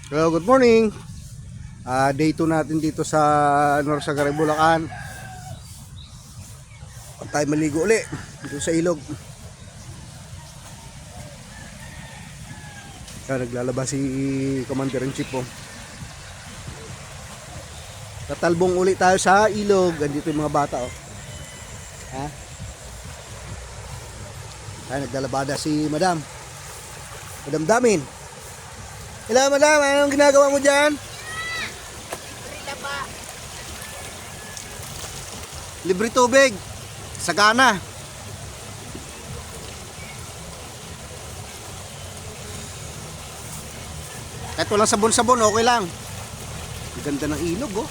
Hello, good morning. Day 2 natin dito sa Norsagaray, Bulacan. Tayo maligo uli dito sa ilog. Naglalaba si Commander-in-Chief po. Tatalbong uli tayo sa ilog. Andito yung mga bata oh. Naglalabada si Madam Damin. Hello Madam, anong ginagawa mo dyan? Libre tubig. Sagana. Kahit walang sabon-sabon, okay lang. Ang ganda ng ilog oh.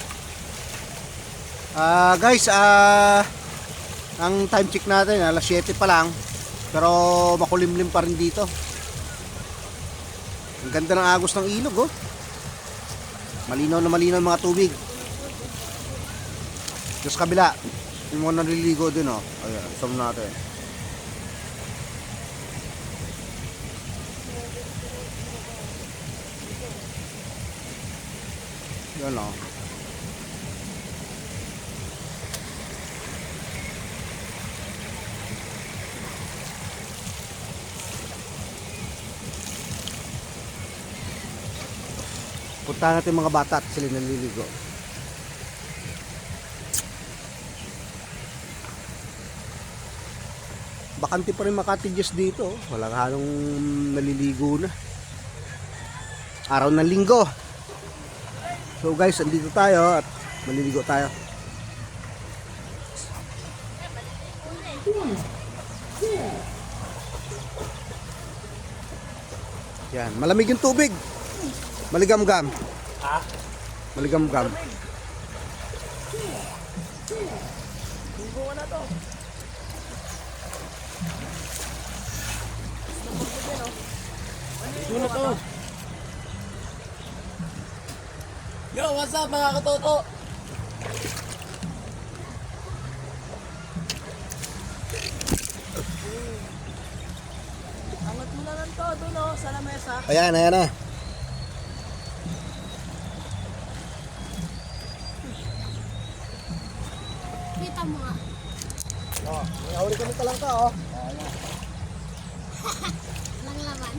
Guys, ang time check natin, alas 7 pa lang. Pero makulimlim pa rin dito. Ang ganda ng agos ng ilog oh. Malinaw na malinaw mga tubig. Diyos kabila, yung mga naliligo din oh. Ayan, zoom natin. Yan oh. Punta natin mga bata at sila naliligo. Bakante pa rin Makati-Diyos dito. Walang halong naliligo na. Araw ng linggo. So guys, andito tayo at maliligo tayo. Yan, malamig yung tubig. Maligam-gam. Maligam-gam. Bunga na to. Bunga na to. Yo, what's up mga katoto? Angat mo na lang to, doon o, sa lamesa. Ayan, ayan na. Kita mo nga. Oh, may kami talang ka oh. Lang laman.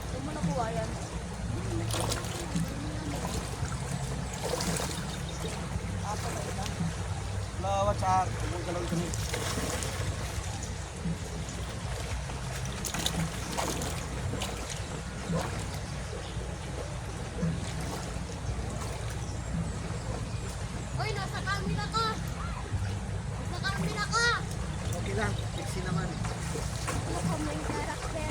Saan mo nakuha yan? Hello, what's up? Tulong ka lang kami. Uy, nasa camera ka. Nasa camera ka. Okay lang, sexy naman. Ano ka main character?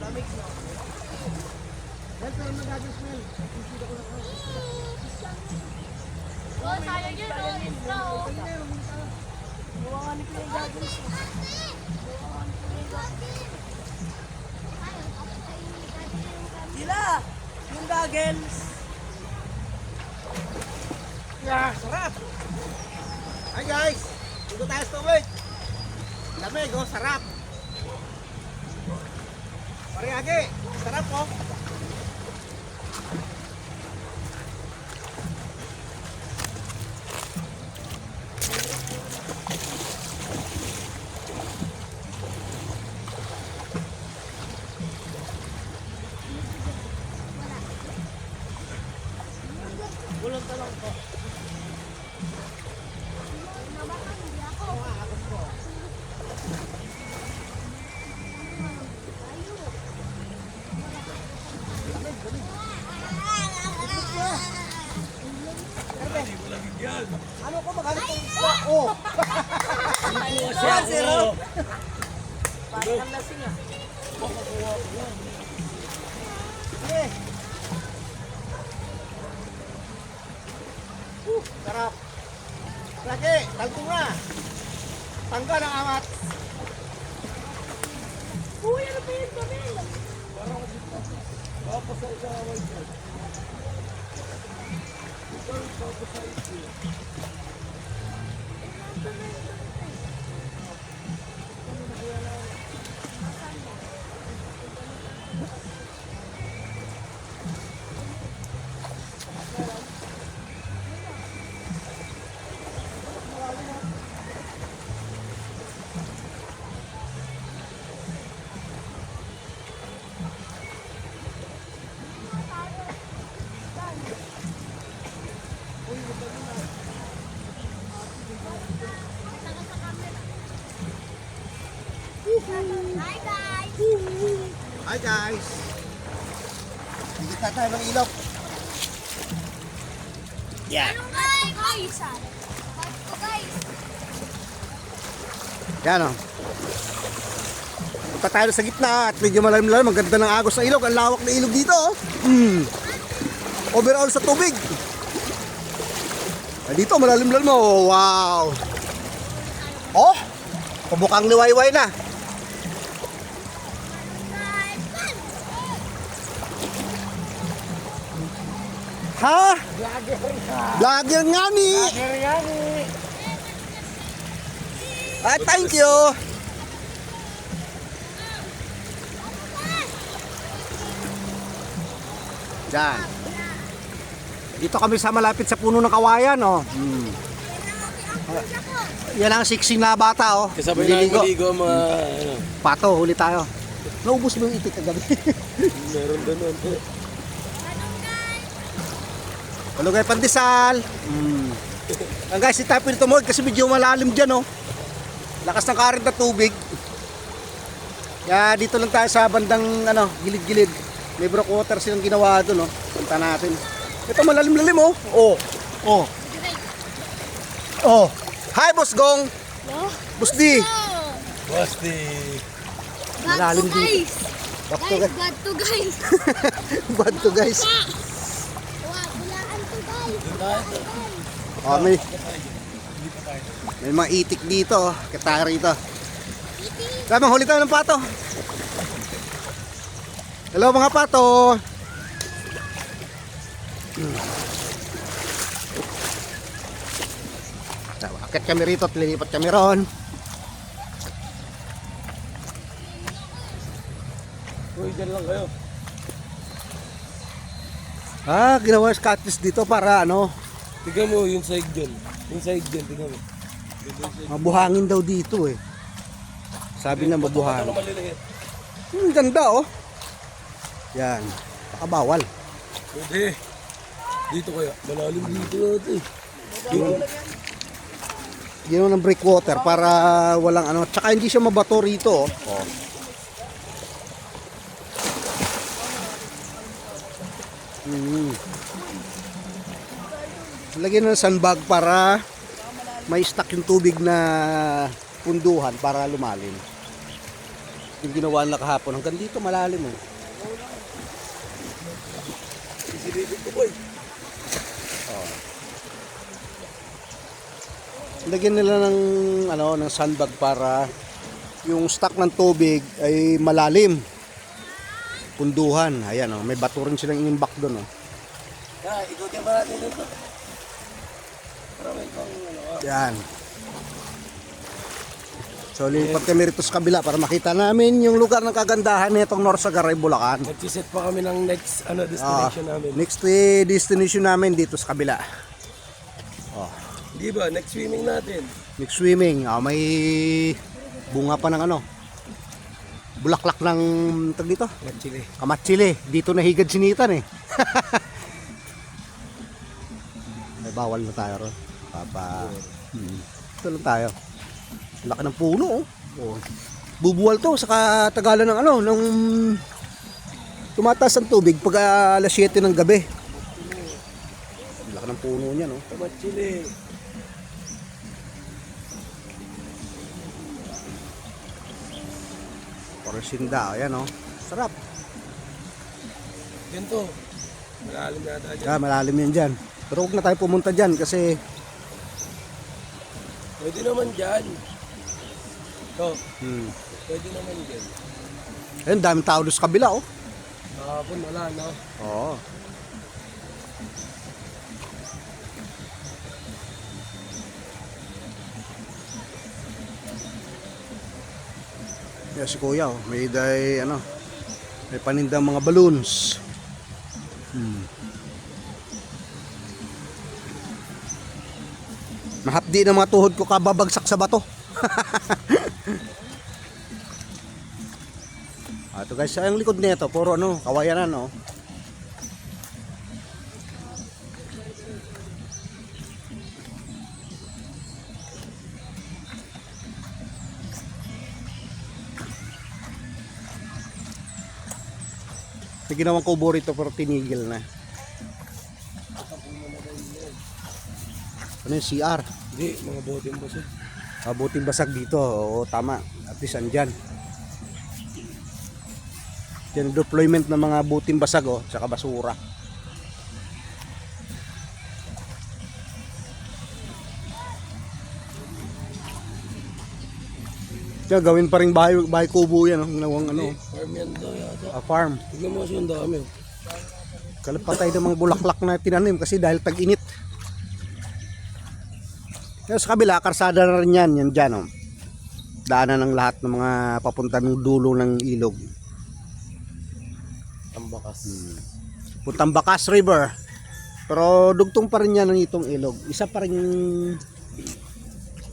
Lamig no? Yan, pero nag-adjust mo yan. Oh, sayang yun, oh. Isla, oh. Buwangan ni Kuya Gagos. Sila! Yung goggles! Yeah, sarap! Hi guys! Dito tayo sa tubig. Lamig oh, sarap! Pariage, sarap oh! Bulong talong ko. Nabakan, hindi ako. Ano ko maghanap ng isla? Oh! Siya, zero! Parang ang lasing ah. Sige! Sarap! Lagi, talkong na! Tanggal ang amat! Uy, ano pa yun kami? Hi guys. Higit na tayo ng ilog. Yan. Guys! Guys! Yan o. Punta tayo sa gitna at medyo malalim-lalim. Ang ganda ng agos ng ilog. Ang lawak na ilog dito. Overall sa tubig. Dito malalim-lalim. Oh, wow. Oh, pabukang liwayway na. Ha? Vlogger nga ni. Ah, thank you. Diyan. Dito kami sa malapit sa puno ng kawayan, oh. Yan ang siksing na bata, oh. Kasabay na maligo mga ano. Pato, huli tayo. Naubos mo yung itik kagabi. Meron doon. Hello guys, pandesal. Ang guys, si tayo pwede tumawag kasi medyo malalim dyan, oh. Lakas ng current na tubig. Kaya dito lang tayo sa bandang ano, gilid-gilid. May breakwater silang ginawa doon, oh. Punta natin. Ito malalim-lalim, oh. Oh. Oh. Oh. Hi, Boss Gong. Hello? Boss D. Basti. Malalim dito. Bad to guys. Bad to guys. Bad to guys. Wow, bulaan to guys. Oh, may mga itik dito, oh. Kita rito. Tama, huli tayo ng pato. Hello mga pato. Akit kami rito at lilipat kami ron. Uy, dyan lang kayo. Ah, ginawa yung cutlass dito para ano, Tignan mo yung side dyan. Yung side dyan, tignan mo. mabuhangin daw dito eh. Sabi na Ano mabuhangin. maliliit? Ganda oh. Yan. Pakabawal. Pwede. Dito kaya. Malalim dito natin. Ginawa ng breakwater para walang ano. Tsaka hindi siya mabato rito oh. Oh. Lagyan ng sandbag para may stock yung tubig na punduhan para lumalim. Yung ginawa na kahapon hanggang dito malalim oh. Isilipin ko boy. Lagyan nila ng ano ng sandbag para yung stock ng tubig ay malalim. Punduhan. Ayan oh, may bato rin silang inimbak doon oh. Ikutin ba natin dito? Para may pang ano. Yan. So lipat kami rito sa kabila para makita namin yung lugar ng kagandahan nitong Norsagaray, Bulacan. Magsiset pa kami ng next destination namin. Next destination namin dito sa kabila. Oh, Di ba? Next swimming natin. next swimming. May bunga pa ng ano. Bulaklak ng tag dito. Chile. Kamatsili. Dito nahigad sinitan eh. Ay, bawal na tayo ron. Ito lang tayo. Laki ng puno oh. Oh. Bubuwal to sa katagalan ng ano, nung tumataas ang tubig pag alas 7 ng gabi. Laki ng puno niya no. Chile. Orasinda, ayan oh. Sarap. Ganito. Malalim yata dyan. Ah, malalim yan dyan. Pero huwag na tayo pumunta dyan kasi Pwede naman dyan. Oh, hmm. pwede naman dyan. Ayun, daming tao doon sa kabila oh. Kahapon wala, no? Oo. Yeah, si Kuya oh, may ano, may panindang mga balloons. Mahapdi ng mga tuhod ko kababagsak sa bato. Ito guys, ang likod nito puro ano, kawayanan oh. May ginawang kubo rito pero tinigil na. Ano yung CR? Hindi, mga bote mo kasi. Mabuting basag dito. Oo, tama. At least andyan. Yan deployment ng mga buting basag oh, saka basura. Kaya gawin pa rin bahay kubo yan, oh. Ginawang ano, Farm yan daw yata. farm. Tignan mo kasi yung dami. Kalapatay ng mga bulaklak na tinanim kasi dahil tag-init. Kaya sa kabila, karsada na rin yan dyan, oh. Daanan ng lahat ng mga papunta ng dulo ng ilog. Ang bakas. Puntang Bakas River. Pero dugtong pa rin yan ng itong ilog. Isa pa rin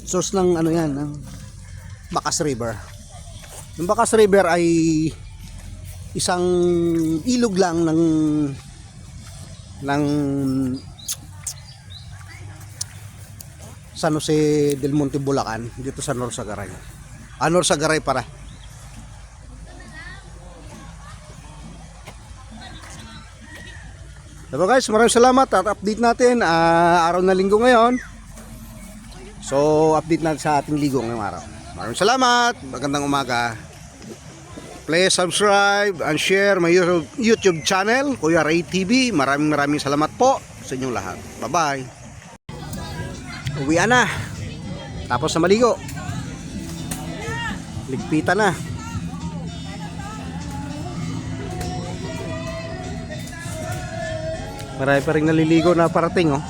source ng ano yan, ng Bakas River. Yung Bakas River ay isang ilog lang ng San Jose del Monte, Bulacan, dito sa Norsagaray. Norsagaray para. So guys, maraming salamat at update natin. Araw na linggo ngayon. So update natin sa ating ligo ngayong araw. Maraming salamat. Magandang umaga. Please subscribe and share my YouTube channel, Kuya Ray TV. Maraming salamat po sa inyong lahat. Bye-bye. Uwian na. Tapos na maligo. Ligpitan na. Marami pa rin naliligo na parating, oh.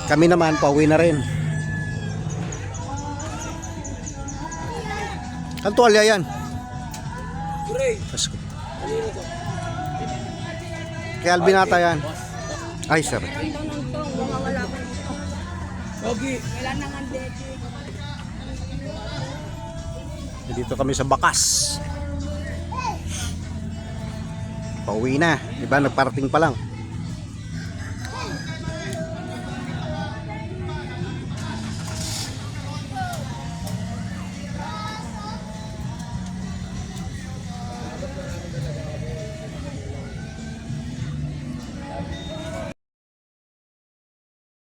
Kami naman, pauwi na rin. Ang tuwalya yan. Ray, Pasko. kanino to? Kay Albinata yan. Ay, sir. Pogi. Dito kami sa Bakas. Pauwi na. Diba? Nagparating pa lang.